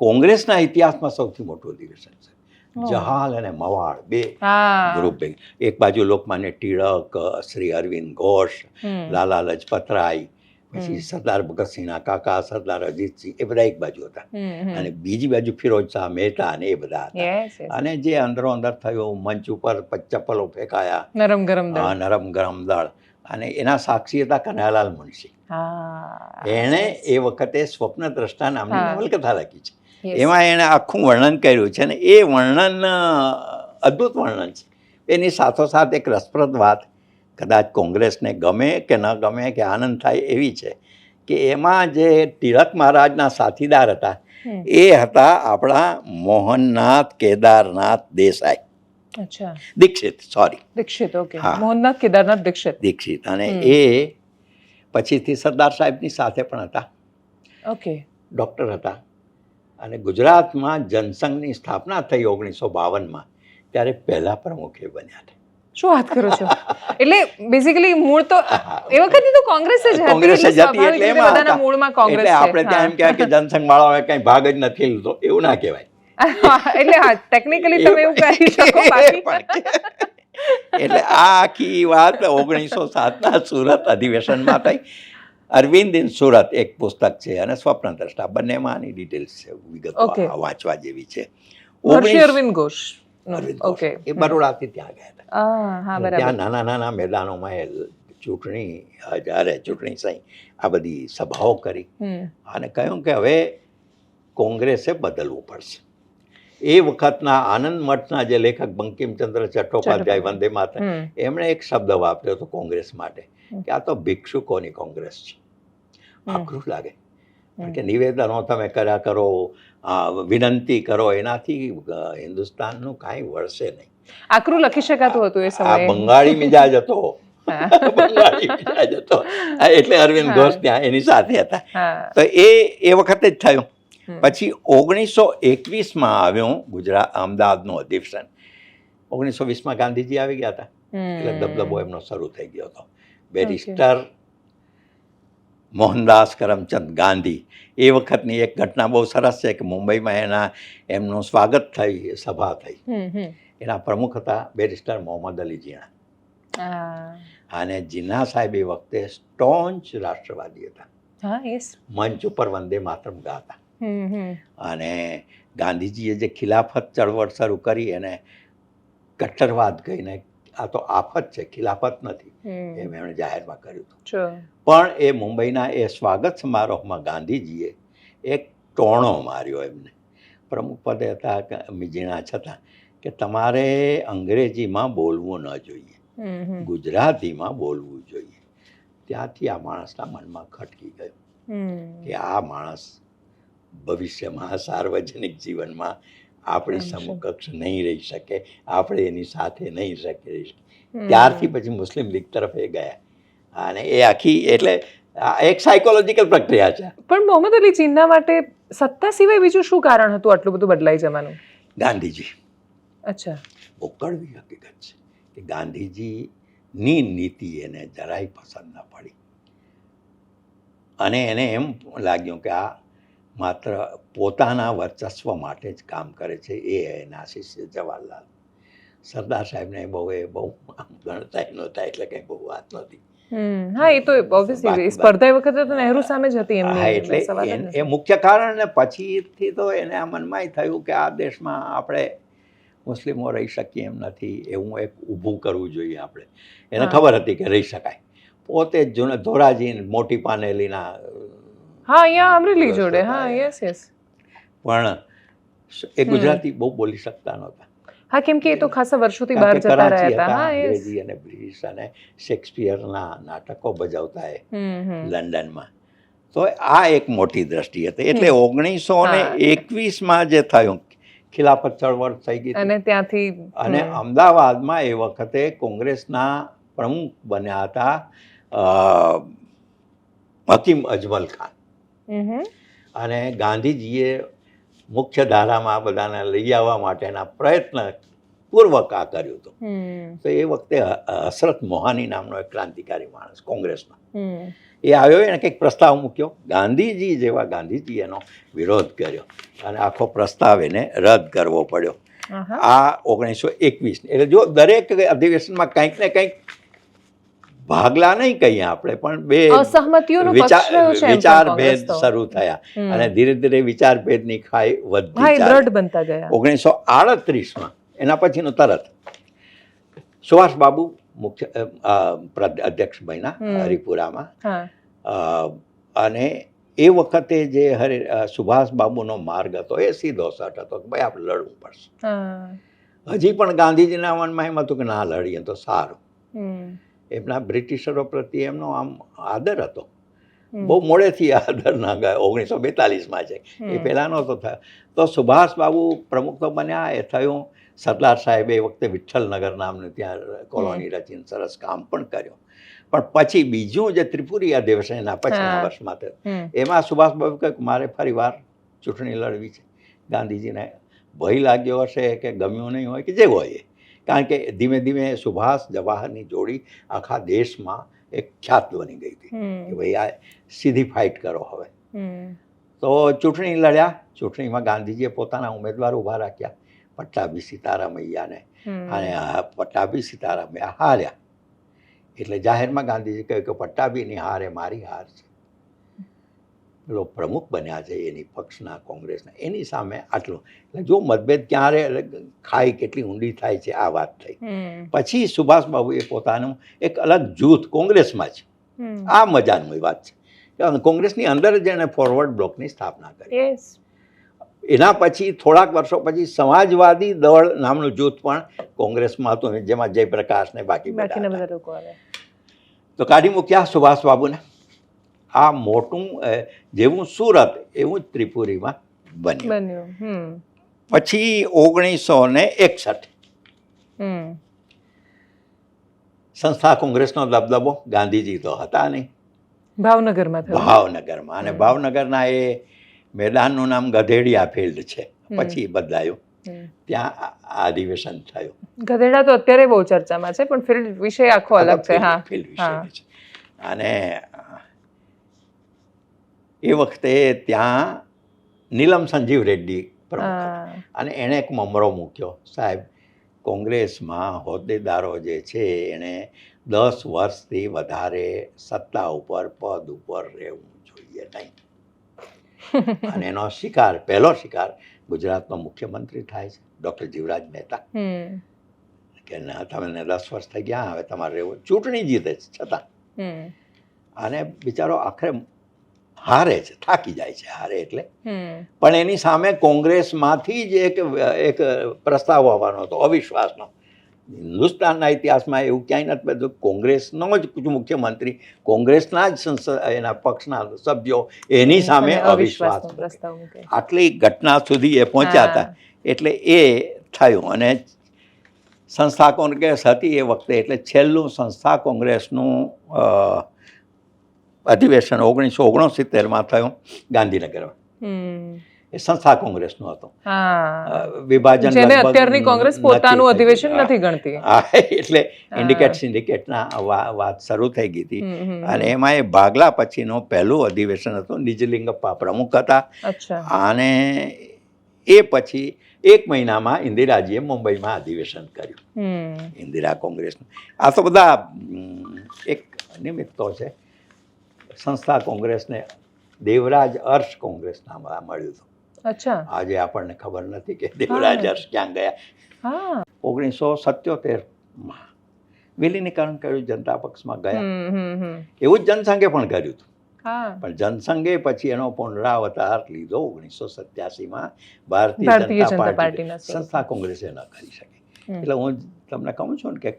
કોંગ્રેસના ઇતિહાસમાં સૌથી મોટું અધિવેશન છે. જહાલ અને મવાડ બે હા. ગ્રુપ ભેગા. એક બાજુ લોકમાન્ય ટિળક, શ્રી અરવિંદ ઘોષ, હમ. લાલા લજપતરાય, પછી સરદાર ભગતસિંહના કાકા સરદાર અજીતસિંહ, એ બધા એક બાજુ હતા. હમ. હમ. અને બીજી બાજુ ફિરોજ શાહ મહેતા અને એ બધા હતા. Yes, yes. અને જે અંદરો અંદર થયું, મંચ ઉપર ચપ્પલો ફેંકાયા, નરમ ગરમ દળ. નરમ ગરમ દળ, અને એના સાક્ષી હતા કનૈયાલાલ મુનશી. હા. એણે એ વખતે સ્વપ્ન દ્રષ્ટા નામની હા. નવલકથા લખી છે. Yes. એમાં એણે આખું વર્ણન કર્યું છે. અને એ વર્ણન અદ્ભુત વર્ણન છે. એની સાથોસાથ એક રસપ્રદ વાત કદાચ કોંગ્રેસને ગમે કે ન ગમે કે આનંદ થાય એવી છે કે એમાં જે ટિળક મહારાજના સાથીદાર હતા હમ. એ હતા આપણા મોહનનાથ કેદારનાથ દેસાઈ, અચ્છા. દીક્ષિત, સોરી, દીક્ષિત. ઓકે. હા. મોહનનાથ કેદારનાથ દીક્ષિત. દીક્ષિત. અને હમ. એ પછીથી સરદાર સાહેબની સાથે પણ હતા, ઓકે. ડૉક્ટર હતા. અને ગુજરાતમાં જનસંઘની સ્થાપના થઈ 1952માં, ત્યારે પહેલા પ્રમુખ એ બન્યા હતા. શું વાત કરો છો? એટલે બેઝિકલી મૂળ તો એ વખતે તો કોંગ્રેસ જ હતી. કોંગ્રેસ જ એટલે હતી. સ્વાભાવિક એટલે રીતે એમાં બધાના હતા. મૂળમાં કોંગ્રેસ એટલે છે. આપણે ત્યાં એમ કહેવાય કે જનસંઘ વાળાઓએ કંઈ ભાગ જ નથી લીધો, એવું ના કહેવાય. એટલે હા, ટેકનિકલી તમે એવું કહી શકો. બાકી એટલે આ આખી વાત 1907ના સુરત અધિવેશનમાં થઈ. અરવિંદ ઇન સુરત એક પુસ્તક છે અને સ્વપ્ન દ્રષ્ટા, બંનેમાં આની ડિટેલ્સ છે, વિગતો Okay. વાંચવા જેવી છે. હર્ષી અરવિંદ ઘોષ. અરવિંદ ઘોષ. ઓકે. એ બરોડાથી ત્યાં ગયા હતા. હા, અને બરાબર. ત્યાં નાના નાના મેદાનોમાં એ ચૂંટણી સહી આ બધી સભાઓ કરી હમ. અને કહ્યું કે હવે કોંગ્રેસે બદલવું પડશે. એ વખતના આનંદ મઠના જે લેખક બંકિમચંદ્ર ચટ્ટોપાધ્યાય વંદે માતરમ, હમ. એમણે એક શબ્દ વાપર્યો હતો કોંગ્રેસ માટે કે આ તો ભિક્ષુકોની કોંગ્રેસ છે. આકરું લાગે, કારણ કે નિવેદનો તમે કર્યા કરો, વિનંતી કરો, એનાથી હિન્દુસ્તાનનું કાંઈ વળશે નહીં. આકરું લખી શકાતું હતું એ આ સમયે. બંગાળી મિજાજ હતો. હા. બંગાળી મિજાજ હતો. એટલે અરવિંદ ઘોષ ત્યાં એની સાથે હતા. હા. તો એ વખતે જ થયું. પછી 1921માં આવ્યું અમદાવાદનું અધિવેશન. 1920માં ગાંધીજી આવી ગયા હતા. એટલે દબદબો એમનો શરૂ થઈ ગયો હતો. બેરિસ્ટર મોહનદાસ કરમચંદ ગાંધી, એ વખતની એક ઘટના બહુ સરસ છે કે મુંબઈમાં એમનું સ્વાગત થઈ, સભા થઈ. એના પ્રમુખ હતા બેરિસ્ટર મોહમ્મદ અલી જીણા. અને જીના સાહેબ એ વખતે સ્ટોન્ચ રાષ્ટ્રવાદી હતા. હા, યસ. મંચ ઉપર વંદે માતરમ ગાતા. અને ગાંધીજીએ જે ખિલાફત ચળવળ શરૂ કરી એને કટ્ટરવાદ કહીને આ તો આફત છે, ખિલાફત નથી, એમ એમણે જાહેરમાં કર્યું હતું. પણ એ મુંબઈના એ સ્વાગત સમારોહમાં ગાંધીજીએ એક ટોણો માર્યો એમને. પ્રમુખ પદે હતા જીણા છતાં કે તમારે અંગ્રેજીમાં બોલવું ન જોઈએ, ગુજરાતીમાં બોલવું જોઈએ. ત્યાંથી આ માણસના મનમાં ખટકી ગયું કે આ માણસ ભવિષ્યમાં સાર્વજનિક જીવનમાં આપણી સમકક્ષ નહીં રહી શકે, આપણે એની સાથે નહીં રહી શકીએ. ત્યારથી પછી મુસ્લિમ લીગ તરફ એ ગયા. અને એ આખી એટલે એક સાયકોલોજીકલ પ્રક્રિયા છે. પણ મોહમ્મદ અલી જીન્ના માટે સત્તા સિવાય બીજું શું કારણ હતું આટલું બધું બદલાઈ જવાનું? ગાંધીજી. અચ્છા. બહુ કડવી હકીકત છે કે ગાંધીજીની નીતિ એને જરાય પસંદ ન પડી. અને એને એમ લાગ્યું કે આ માત્ર પોતાના વર્ચસ્વ માટે જ કામ કરે છે. એ એના શિષ્ય જવાહરલાલ. સરદાર સાહેબને બહુ ગણતા નહોતા, એટલે કંઈ બહુ વાત નહોતી. હા, એ તો ઓબ્વિયસલી સ્પર્ધા વખતે તો નહેરુ સામે જ હતી એમની. હા, એટલે એ મુખ્ય કારણ. ને પછીથી તો એને આ મનમાં થયું કે આ દેશમાં આપણે મુસ્લિમો રહી શકીએ એમ નથી, એવું એક ઊભું કરવું જોઈએ આપણે. એને ખબર હતી કે રહી શકાય. પોતે જ ધોરાજી મોટી પાનેલીના, હા, અહીંયા અમરેલી જોડે. હા, યસ યસ. પણ એ ગુજરાતી બહુ બોલી શકતા નહોતા. હા, કેમ કે એ તો ખાસા વર્ષોથી બહાર કારણ કે જતા કરાચી રહ્યા હતા. હતા, હા, એ અંગ્રેજી અને બ્રિટિશ અને શેક્સપિયરના નાટકો બજાવતા એ લંડનમાં. તો આ એક મોટી દ્રષ્ટિ હતી. એટલે 1921માં જે થયું, ખિલાફત ચળવળ થઈ ગઈ હતી. અને ત્યાંથી અને અમદાવાદમાં એ વખતે કોંગ્રેસના પ્રમુખ બન્યા હતા હકીમ અજમલ ખાન. અને ગાંધીજીએ મુખ્ય ધારામાં બધાને લઈ આવવા માટેના પ્રયત્ન પૂર્વક આ કર્યું હતું. તો એ વખતે હસરત મોહાની નામનો એક ક્રાંતિકારી માણસ કોંગ્રેસમાં એ આવ્યો, એને કંઈક પ્રસ્તાવ મૂક્યો. ગાંધીજી જેવા ગાંધીજી એનો વિરોધ કર્યો અને આખો પ્રસ્તાવ એને રદ કરવો પડ્યો. આ 1921. એટલે જો દરેક અધિવેશનમાં કંઈક ને કંઈક ભાગલા નહીં કહીએ આપણે, પણ બે અસહમતિઓનો પક્ષ રહ્યો છે એમ પણ વિચારભેદ કોંગ્રેસ તો. શરૂ થયા અને ધીરે ધીરે વિચારભેદની ખાઈ હા, વધતી એ ચાલી. દ્રઢ બનતા ગયા. 1938માં એના પછીનું તરત સુભાષબાબુ મુખ્ય અધ્યક્ષ બન્યા હરિપુરામાં. અને એ વખતે જે સુભાષબાબુનો માર્ગ હતો એ સીધો સટ હતો કે ભાઈ આપણે લડવું પડશે. હજી પણ ગાંધીજીના મનમાં એમ હતું કે ના લડીએ તો સારું. એમના બ્રિટિશરો પ્રત્યે એમનો આમ આદર હતો. બહુ મોડેથી આદર ના ગયો, 1942માં છે, એ પહેલાં નહોતો થયો. તો સુભાષબાબુ પ્રમુખ તો બન્યા. એ થયું સરદાર સાહેબે એ વખતે વિઠ્ઠલનગર નામનું ત્યાં કોલોની રચીને સરસ કામ પણ કર્યું. પણ પછી બીજું જે ત્રિપુરી અધિવેશન એના પછીના વર્ષમાં થયું, એમાં સુભાષબાબુ કહે કે મારે ફરી વાર ચૂંટણી લડવી છે. ગાંધીજીને ભય લાગ્યો હશે કે ગમ્યું નહીં હોય કે જે હોય, કારણ કે ધીમે ધીમે સુભાષ જવાહરની જોડી આખા દેશમાં એક ખ્યાત બની ગઈ હતી કે ભાઈ આ સીધી ફાઇટ કરો હવે. તો ચૂંટણી લડ્યા. ચૂંટણીમાં ગાંધીજીએ પોતાના ઉમેદવાર ઊભા રાખ્યા, પટ્ટાભી સીતારામૈયાને, અને પટ્ટાભી સીતારામૈયા હાર્યા. એટલે જાહેરમાં ગાંધીજી કહ્યું કે પટ્ટાભીની હાર એ મારી હાર છે. પેલો પ્રમુખ બન્યા છે એની પક્ષના કોંગ્રેસના, એની સામે આટલું. એટલે જો મતભેદ ક્યારે ખાઈ કેટલી ઊંડી થાય છે, આ વાત થઈ. પછી સુભાષબાબુએ પોતાનું એક અલગ જૂથ કોંગ્રેસમાં છે. આ મજાની વાત છે. કોંગ્રેસની અંદર જ એણે ફોરવર્ડ બ્લોકની સ્થાપના કરી. એના પછી થોડાક વર્ષો પછી સમાજવાદી દળ નામનું જૂથ પણ કોંગ્રેસમાં હતું, જેમાં જયપ્રકાશ ને બાકી બધા લોકો. તો કાઢી મૂક્યા સુભાષબાબુને. આ મોટું જેવું સુરત એવું જ ત્રિપુરીમાં બન્યું. પછી 1961 સંસ્થા કોંગ્રેસનો દબદબો. ગાંધીજી તો હતા નહીં. ભાવનગરમાં. અને ભાવનગરના એ મેદાનનું નામ ગધેડિયા ફિલ્ડ છે, પછી બદલાયું. ત્યાં અધિવેશન થયું. ગધેડા તો અત્યારે બહુ ચર્ચામાં છે, પણ ફિલ્ડ વિષય આખો અલગ છે. ફિલ્ડ વિષય છે. અને એ વખતે ત્યાં નીલમ સંજીવ રેડ્ડી પ્રમુખ હતા. અને એણે એક મમરો મૂક્યો, સાહેબ કોંગ્રેસમાં હોદ્દેદારો જે છે એણે 10 વર્ષથી વધારે સત્તા ઉપર પદ ઉપર રહેવું જોઈએ નહીં. અને એનો શિકાર, પહેલો શિકાર ગુજરાતનો મુખ્યમંત્રી થાય છે, ડૉક્ટર જીવરાજ મહેતા, કે ના તમને 10 વર્ષ થઈ ગયા, હવે તમારે રહેવું. ચૂંટણી જીતે છે છતાં. અને બિચારો આખરે હારે છે, થાકી જાય છે હારે એટલે. પણ એની સામે કોંગ્રેસમાંથી જ એક પ્રસ્તાવ આવવાનો હતો અવિશ્વાસનો. હિન્દુસ્તાનના ઇતિહાસમાં એવું ક્યાંય નથી બધું. કોંગ્રેસનો જ મુખ્યમંત્રી, કોંગ્રેસના જ એના પક્ષના સભ્યો એની સામે અવિશ્વાસ. આટલી ઘટના સુધી એ પહોંચ્યા હતા. એટલે એ થયું. અને સંસ્થા કોંગ્રેસ હતી એ વખતે, એટલે છેલ્લું સંસ્થા કોંગ્રેસનું અધિવેશન 1969માં થયું ગાંધીનગરમાં. એ સંસ્થા કોંગ્રેસનું હતું. વિભાજન અત્યારની કોંગ્રેસ પોતાનું અધિવેશન નથી ગણતી. એટલે ઇન્ડિકેટ સિન્ડિકેટના વાત શરૂ થઈ ગઈ હતી. અને એમાં એ ભાગલા પછીનું પહેલું અધિવેશન હતું. નિજલિંગપ્પા પ્રમુખ હતા. અને એ પછી 1 મહિનામાં ઇન્દિરાજીએ મુંબઈમાં અધિવેશન કર્યું, ઇન્દિરા કોંગ્રેસનું. આ તો બધા એક નિમિત્તો છે. સંસ્થા કોંગ્રેસને દેવરાજ અર્શ કોંગ્રેસ નામ મળ્યું હતું. આજે આપણને ખબર નથી કે દેવરાજ અર્શ ક્યાં ગયા. 1977માં વિલીનીકરણ કર્યું, જનતા પક્ષમાં ગયા. એવું જ જનસંઘે પણ કર્યું હતું. હા પણ જનસંઘે પછી એનો પુનરાવતાર લીધો 1987માં ભારતીય ભારતીય જનતા જનતા પાર્ટીના પાર્ટી સ્વરૂપમાં. સંસ્થા કોંગ્રેસે ન કરી શકે. હમ. એટલે હું તમને કહું છું ને કે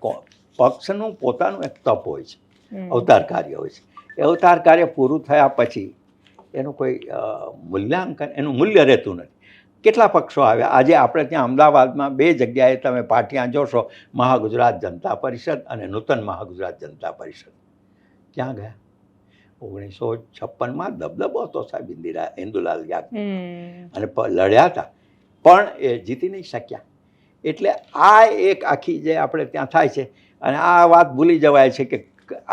પક્ષનું પોતાનું એક તપ હોય છે, હમ. અવતાર કાર્ય હોય છે. એ અવતાર કાર્ય પૂરું થયા પછી એનું કોઈ મૂલ્યાંકન, એનું મૂલ્ય રહેતું નથી. કેટલા પક્ષો આવ્યા. આજે આપણે ત્યાં અમદાવાદમાં 2 જગ્યાએ તમે પાટિયા જોશો, મહાગુજરાત જનતા પરિષદ અને નૂતન મહાગુજરાત જનતા પરિષદ. ક્યાં ગયા? 1956માં દબદબો હતો સાહેબ ઇન્દુલાલ યાજ્ઞિક, હમ. અને લડ્યા હતા પણ એ જીતી નહીં શક્યા. એટલે આ એક આખી જે આપણે ત્યાં થાય છે, અને આ વાત ભૂલી જવાય છે કે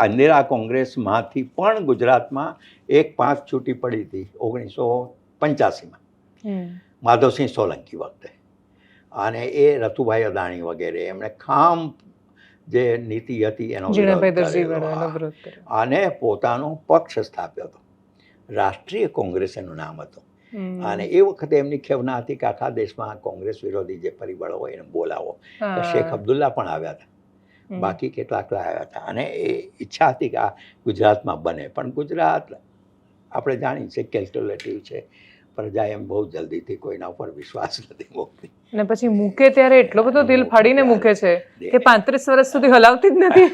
ઇન્દિરા કોંગ્રેસમાંથી પણ ગુજરાતમાં 1-5 છૂટી પડી હતી 1985માં હમ. માધવસિંહ સોલંકી વખતે, અને એ રતુભાઈ અદાણી વગેરે એમણે ખામ જે નીતિ હતી એનો જીણાભાઈ વિરોધ દરજી કરેલો. વાળાનો વિરોધ કર્યો. અને પોતાનો પક્ષ સ્થાપ્યો હતો. રાષ્ટ્રીય કોંગ્રેસ એનું નામ હતું. હમ. અને એ વખતે એમની ખેવના હતી કે આખા દેશમાં કોંગ્રેસ વિરોધી જે પરિબળો હોય એને બોલાવો. હા. શેખ અબ્દુલ્લા પણ આવ્યા હતા, હમ. બાકી કેટલાક આવ્યા હતા, અને એ ઈચ્છા હતી કે આ ગુજરાતમાં બને. પણ ગુજરાત આપણે જાણીએ છીએ કેલ્ક્યુલેટિવ છે, પ્રજા એમ બહુ જલ્દીથી કોઈના ઉપર વિશ્વાસ નથી મૂકતી. અને પછી મૂકે ત્યારે એટલો બધો દિલ ફાડીને મૂકે છે કે 35 વર્ષ સુધી હલાવતી જ નથી.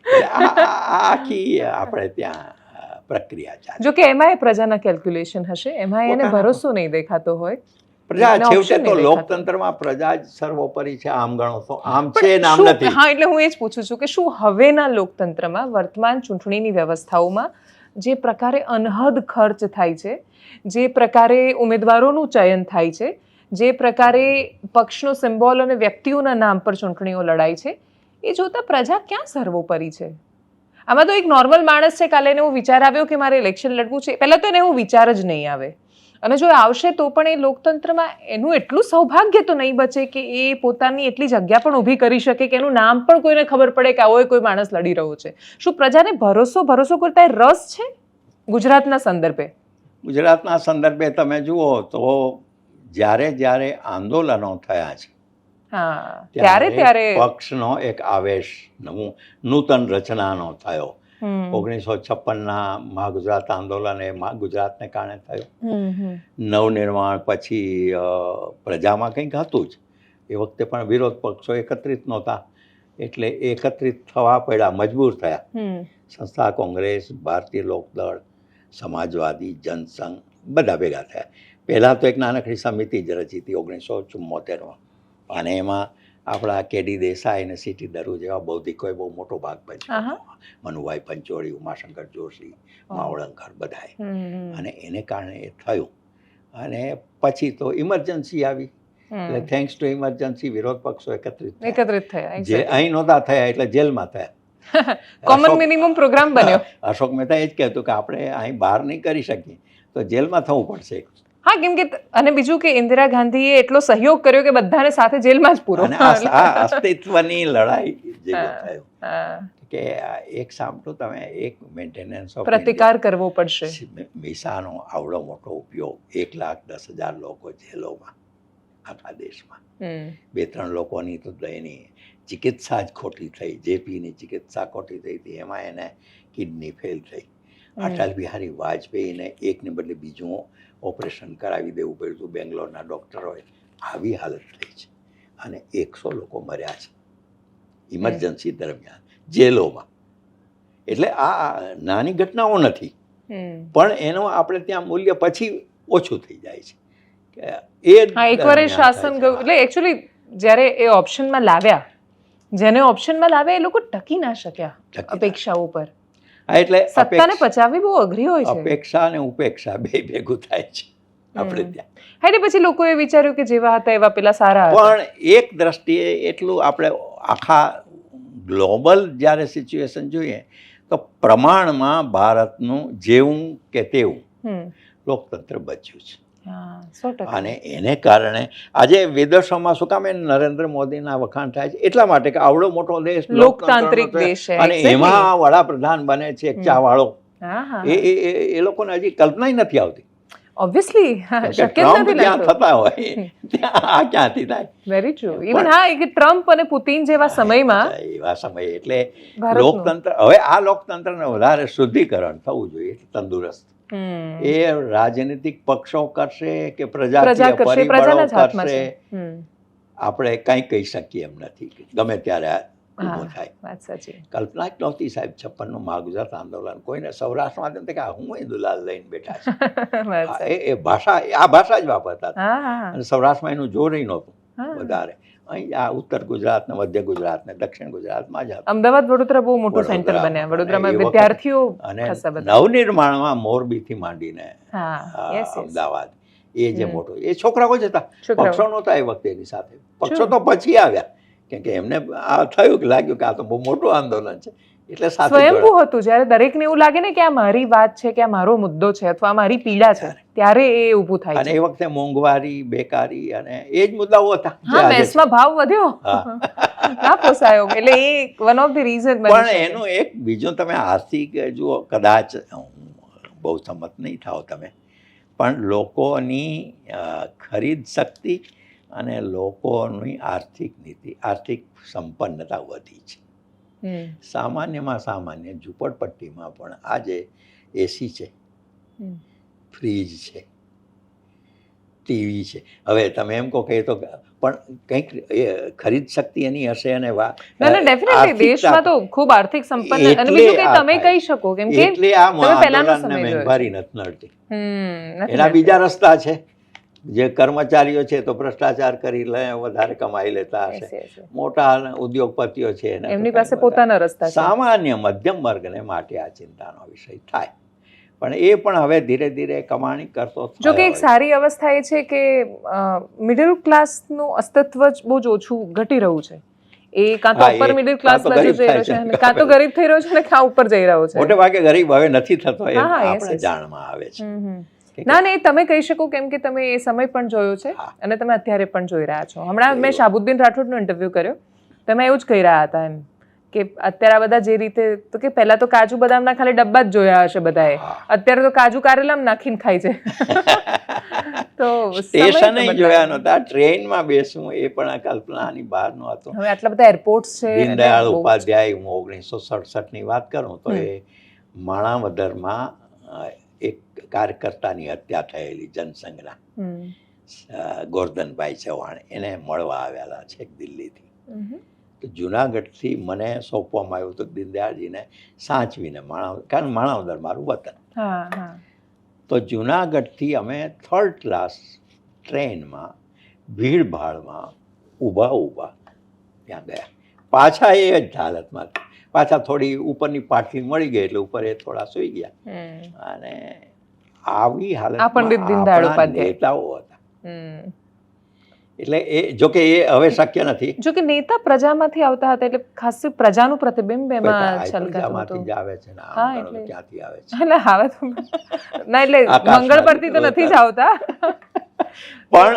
એટલે આ આખી આપણે ત્યાં પ્રક્રિયા ચાલે. જો કે એમાં પ્રજાના કેલ્ક્યુલેશન હશે, એમાં એને પોતાના ભરોસો નહીં દેખાતો હોય. પ્રજા એને છેવટે option તો નહીં દેખાતો. લોકતંત્રમાં પ્રજા જ સર્વોપરી છે. આમ ગણો તો આમ છે, પણ નામ શું- નથી. હા, એટલે હું એ જ પૂછું છું કે શું હવેના લોકતંત્રમાં, વર્તમાન ચૂંટણીની વ્યવસ્થાઓમાં જે પ્રકારે અનહદ ખર્ચ થાય છે, જે પ્રકારે ઉમેદવારોનું ચયન થાય છે, જે પ્રકારે પક્ષનો સિમ્બોલ અને વ્યક્તિઓના નામ પર ચૂંટણીઓ લડાય છે, એ જોતા પ્રજા ક્યાં સર્વોપરી છે? આમાં તો એક નોર્મલ માણસ છે, કાલે એને એવો વિચાર આવ્યો કે મારે ઇલેક્શન લડવું છે, પહેલાં તો એને એવો વિચાર જ નહીં આવે. અને જો આવશે તો પણ એ લોકતંત્રમાં એનું એટલું સૌભાગ્ય તો નહીં બચે કે એ પોતાની એટલી જગ્યા પણ ઊભી કરી શકે કે એનું નામ પણ કોઈને ખબર પડે કે આવો કોઈ માણસ લડી રહ્યો છે. શું પ્રજાને ભરોસો કરતા એ રસ છે ગુજરાતના સંદર્ભે? ગુજરાતના સંદર્ભે તમે જુઓ તો જ્યારે આંદોલનો થયા છે, હા, ત્યારે પક્ષનો એક આવેશ નૂતન રચનાનો થયો. હમ. 1956ના મહાગુજરાત આંદોલન એ ગુજરાતને કારણે થયું. હમ. નવનિર્માણ પછી પ્રજામાં કંઈક હતું જ. એ વખતે પણ વિરોધ પક્ષો એકત્રિત નહોતા, એટલે એકત્રિત થવા પડ્યા, મજબૂર થયા. હમ. સંસ્થા કોંગ્રેસ, ભારતીય લોકદળ, સમાજવાદી, જનસંઘ બધા ભેગા થયા. પહેલાં તો એક નાનકડી સમિતિ જ રચી હતી 1974માં, અને એમાં આપણા કેડી દેસાઈ અને સીટી દરુ જેવા બૌદ્ધિકોએ બહુ મોટો ભાગ ભજવ્યો. મનુભાઈ પંચોળી, ઉમાશંકર જોશી, માવળંકર બધાએ. અને એને કારણે એ થયું. અને પછી તો ઇમરજન્સી આવી, એટલે થેન્ક્સ ટુ ઇમરજન્સી વિરોધ પક્ષો એકત્રિત થયા. જે અહીં નહોતા થયા એટલે જેલમાં થયા. કોમન મિનિમમ પ્રોગ્રામ બન્યો. અશોક મહેતા એ જ કહેતું કે આપણે અહીં બહાર નહીં કરી શકીએ તો જેલમાં થવું પડશે. હા, કેમ કે અને બીજું કે ઇન્દિરા ગાંધીએ એટલો સહયોગ કર્યો કે બધાને સાથે જેલમાં જ પૂરો. અને આ અસ્તિત્વની લડાઈ જેવું થયું કે એક સાંભળો તમે, એક મેન્ટેનન્સ ઓફ પ્રતિકાર કરવો પડશે. મિસાનો આવડો મોટો ઉપયોગ, 1,10,000 લોકો જેલોમાં આખા દેશમાં. 2-3 લોકોની તો દયનીય ચિકિત્સા જ ખોટી થઈ. જેપીની ચિકિત્સા ખોટી થઈ હતી, એમાં એને કિડની ફેલ થઈ. અટલ બિહારી વાજપેયીને એકને બદલે બીજું ઓપરેશન કરાવી દેવું પડ્યું હતું બેંગ્લોરના ડૉક્ટરોએ. આવી હાલત થઈ છે, અને 100 લોકો મર્યા છે ઇમરજન્સી દરમિયાન જેલોમાં. એટલે આ નાની ઘટનાઓ નથી, પણ એનું આપણે ત્યાં મૂલ્ય પછી ઓછું થઈ જાય છે. એકવાર એ શાસન ગયું, એટલે એકચ્યુઅલી જ્યારે એ ઓપ્શનમાં લાવ્યા, જેને ઓપ્શનમાં લાવ્યા એ લોકો ટકી ના શક્યા અપેક્ષાઓ પર. એટલે સત્તાને પચાવવી બહુ અઘરી હોય છે. અપેક્ષા અને ઉપેક્ષા બે ભેગું થાય છે આપણે ત્યાં. એટલે પછી લોકોએ વિચાર્યું કે જેવા હતા એવા પેલા સારા હતા. પણ એક દ્રષ્ટિએ એટલું આપણે આખા ગ્લોબલ જ્યારે સિચ્યુએશન જોઈએ તો પ્રમાણમાં ભારતનું જેવું કે તેવું લોકતંત્ર બચ્યું છે. અને એને કારણે આજે વિદેશોમાં શું કામ નરેન્દ્ર મોદીના વખાણ થાય છે? એટલા માટે કે આવડો મોટો દેશ, લોકતાંત્રિક દેશ છે, અને એમાં વડાપ્રધાન બને છે એક ચાવાળો. એ લોકોને હજી કલ્પના નથી આવતી. ઓબ્વિયસલી શક્ય જ ટ્રમ્પ નથી જ્યાં લાગતું. થતા હોય ત્યાં આ ક્યાંથી થાય? Very true. ઇવન હા કે ટ્રમ્પ અને પુતિન જેવા સમયમાં એવા સમયે એટલે ભારતનું. લોકતંત્ર, હવે આ લોકતંત્રને વધારે શુદ્ધિકરણ થવું જોઈએ, તંદુરસ્ત. હમ. એ રાજનીતિક પક્ષો કરશે કે પ્રજાકીય પ્રજા કરશે, પરિબળો પ્રજાના જ હાથમાં કરશે, છે. હમ. આપણે કંઈ કહી શકીએ એમ નથી. ગમે ત્યારે આ ઊભો હા, થાય. વાત સાચી. કલ્પના જ નહોતી સાહેબ 56નું માગુજાત આંદોલન. કોઈને સૌરાષ્ટ્રમાં તેમ કે હું હિન્દુલાલ લઈને બેઠા છે. વાત સાચી. એ ભાષા, આ ભાષા જ વાપરતા હતા. હા હા અને સૌરાષ્ટ્રમાં એનું જોર નહોતું હા. વધારે. અહીં આ ઉત્તર ગુજરાત ને મધ્ય ગુજરાત ને દક્ષિણ ગુજરાતમાં જ હતું. અમદાવાદ વડોદરા બહુ મોટું સેન્ટર વડોદરામાં. બન્યા. વડોદરામાં અને એ વખતે- વિદ્યાર્થીઓ અને ખાસા બધા. નવનિર્માણમાં મોરબીથી માંડીને હા યસ યસ. અમદાવાદ એ જે હમ. મોટો, એ છોકરાઓ જ હતા. છોકરાઓ. પક્ષો નહોતા એ વખતે એની સાથે. પક્ષો તો પછી આવ્યા, કેમ કે એમને આ થયું કે લાગ્યું કે આ તો બહુ મોટું આંદોલન છે, એટલે સાથે સ્વયંભૂ જોડાયા. હતું. જ્યારે દરેકને એવું લાગે ને કે આ મારી વાત છે, કે આ મારો મુદ્દો છે અથવા આ મારી પીડા છે, ત્યારે એ ઊભું થાય અને છે. એ વખતે મોંઘવારી, બેકારી અને એ જ મુદ્દાઓ હતા જે હા, આજે છે. મેસમાં ભાવ વધ્યો, હા. ના પોસાયો, એટલે એ વન ઓફ ધી રીઝન પણ એનું એક બીજું, તમે આર્થિક જુઓ, કદાચ હું બહુ સંમત નહીં થાઓ તમે, પણ લોકોની ખરીદ શક્તિ અને લોકોની આર્થિક નીતિ, આર્થિક સંપન્નતા વધી છે. સામાન્યમાં સામાન્ય ઝૂંપડપટ્ટીમાં પણ આજે એસી છે, ફ્રીજ છે, ટીવી છે. હવે તમે એમ કહો કે એ તો પણ કંઈક ખરીદ શક્તિ એની હશે અને ના ના ડેફિનેટલી આર્થિકતા- દેશમાં તો ખૂબ આર્થિક સંપન્ન, અને એટલે બીજું કે આ તમે થાય. કહી શકો કેમ કે એટલે આ તમે પહેલાનો આંદોલનને સમય જોયો મોંઘવારી નથી નડતી. નથી એના નડતી. બીજા રસ્તા છે. જે કર્મચારીઓ છે તો ભ્રષ્ટાચાર કરી લે, વધારે કમાઈ લેતા Yes, હશે. yes, yes. મોટા ઉદ્યોગપતિઓ છે એને તો એમની કંઈ પાસે વધારે. પોતાના રસ્તા છે. સામાન્ય મધ્યમ વર્ગને માટે આ ચિંતાનો વિષય થાય, પણ એ પણ હવે ધીરે ધીરે કમાણી કરતો જો કે થયો એક હોય. સારી અવસ્થા એ છે કે મિડલ ક્લાસનું અસ્તિત્વ જ બહુ જ ઓછું ઘટી રહ્યું છે. એ કાં તો હા, અપર એ મિડલ કાં ક્લાસ તો બાજુ ગરીબ જઈ થાય રહ્યો છે, છે, અને કાં તો ગરીબ થઈ રહ્યો છે અને કાં ઉપર જઈ રહ્યો છે. મોટે ભાગે ગરીબ હવે નથી થતો, એ હા, હા, yes, આપણે yes. જાણમાં આવે છે. હમ, હમ. કે- ના ના, એ તમે કહી શકો કેમ કે તમે એ સમય પણ જોયો છે હા. અને તમે અત્યારે પણ જોઈ રહ્યા છો. હમણાં મેં શાહબુદ્દીન રાઠોડનો ઇન્ટરવ્યુ કર્યો, તમે એવું જ કહી રહ્યા હતા એમ કે અત્યારે આ બધા જે રીતે, તો કે પહેલા તો કાજુ બદામના ખાલી ડબ્બા જ જોયા હશે બધાએ, અત્યારે તો કાજુ કારેલામાં નાખીને ખાય છે. તો સમય તો સ્ટેશને બદલાયો. જોયા નહોતા, ટ્રેનમાં બેસવું એ પણ આ કલ્પનાની બહારનું હતું. હવે આટલા બધા એરપોર્ટ્સ છે, અને દીનદયાળ બહુ જ. ઉપાધ્યાય, હું 1967ની વાત કરું તો એ માણાવદરમાં એક કાર્યકર્તાની હત્યા થયેલી જનસંઘના, હમ. ગોરધનભાઈ ચૌહાણ, એને મળવા આવેલા છે દિલ્હીથી. હમ. તો જુનાગઢથી મને સોંપવામાં આવ્યું હતું દીનદયાળજીને સાચવીને, કારણ માણાવદર મારું વતન. હા હા. તો જુનાગઢથી અમે 3rd ક્લાસ ટ્રેનમાં ભીડભાડમાં ઊભા ત્યાં ગયા. પાછા એ જ હાલતમાં, પાછા થોડી ઉપરની પાટલી મળી ગઈ એટલે ઉપર એ થોડા સૂઈ ગયા. હમ. અને આવી આ હાલતમાં પંડિત દીનદયાળ આપણા ઉપાધ્યાય. નેતાઓ હતા. હમ. એટલે એ જોકે એ હવે શક્ય નથી. જો કે નેતા પ્રજામાંથી આવતા હતા, એટલે ખાસ પ્રજાનું પ્રતિબિંબ એમાં આ છલકાતું પ્રજામાંથી હતું. જ આવે છે ને, હા, આમ ગણો તો એટલે- ક્યાંથી આવે છે. એટલે હવે તો ના, એટલે આકાશમાંથી મંગળ પરથી તો નથી જ આવતા. પણ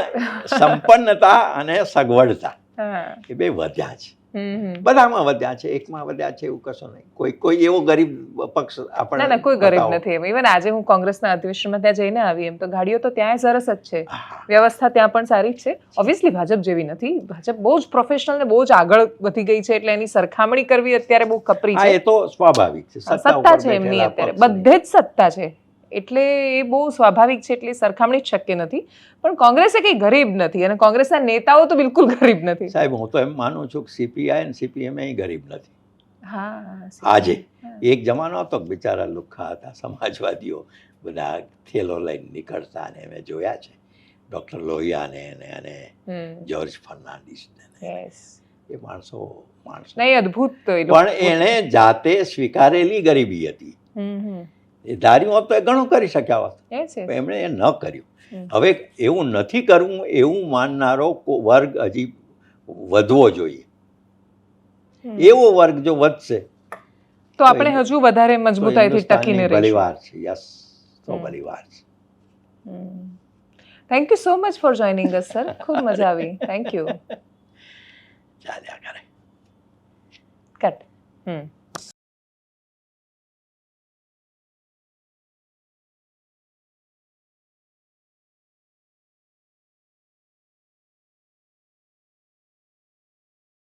સંપન્નતા અને સગવડતા હા. એ બે વધ્યા છે. હમ, હમ. બધામાં વધ્યા છે, એકમાં વધ્યા છે એવું કશું નહીં. કોઈ એવો ગરીબ પક્ષ ના આપણે ના, કોઈ ગરીબ બતાવો. નથી. ઇવન આજે હું કોંગ્રેસના અધિવેશનમાં ત્યાં જઈને આવી, એમ તો ગાડીઓ તો ત્યાંય સરસ જ છે, હા. વ્યવસ્થા ત્યાં પણ સારી જ છે. ઓબ્વિયસલી ભાજપ જેવી નથી. ભાજપ બહુ જ પ્રોફેશનલ ને બહુ જ આગળ વધી ગઈ છે, એટલે એની સરખામણી કરવી અત્યારે બહુ કપરી હા, છે. એ તો સ્વાભાવિક છે. સત્તા ઉપર છે એમની બેઠેલા અત્યારે, પક્ષની. બધે જ સત્તા છે, એટલે એ બહુ સ્વાભાવિક છે, એટલે સરખામણી જ શક્ય નથી. પણ કોંગ્રેસ કઈ ગરીબ નથી, અને કોંગ્રેસના નેતાઓ તો બિલકુલ ગરીબ નથી. સાહેબ, હું તો એમ માનું છું કે સીપીઆઈ અને સીપીએમ એ ગરીબ નથી હા. આજે. એક જમાનો હતો કે બિચારા લુખ્ખા હતા સમાજવાદીઓ, બધા થેલો લઈને નીકળતા, અને મેં જોયા છે ડૉક્ટર લોહિયાને અને જ્યોર્જ ફર્નાન્ડિસને. યસ. એ માણસો નહીં, અદ્ભુત એ લોકો. પણ એણે જાતે સ્વીકારેલી ગરીબી હતી. હમ, હમ. એ ધાર્યું હોત તો એ ઘણું કરી શક્યા હોત, Yes, yes. પણ એમણે એ ન કર્યું. હવે એવું નથી કરવું એવું માનનારો વર્ગ હજી વધવો જોઈએ. એવો વર્ગ જો વધશે તો આપણે હજુ વધારે મજબૂતાઈથી ટકીને રહીશું. ભલીવાર છે. યસ, તો ભલીવાર છે. Thank you so much for joining us sir. ખૂબ મજા આવી. Thank you. ચાલ્યા કરે. કટ.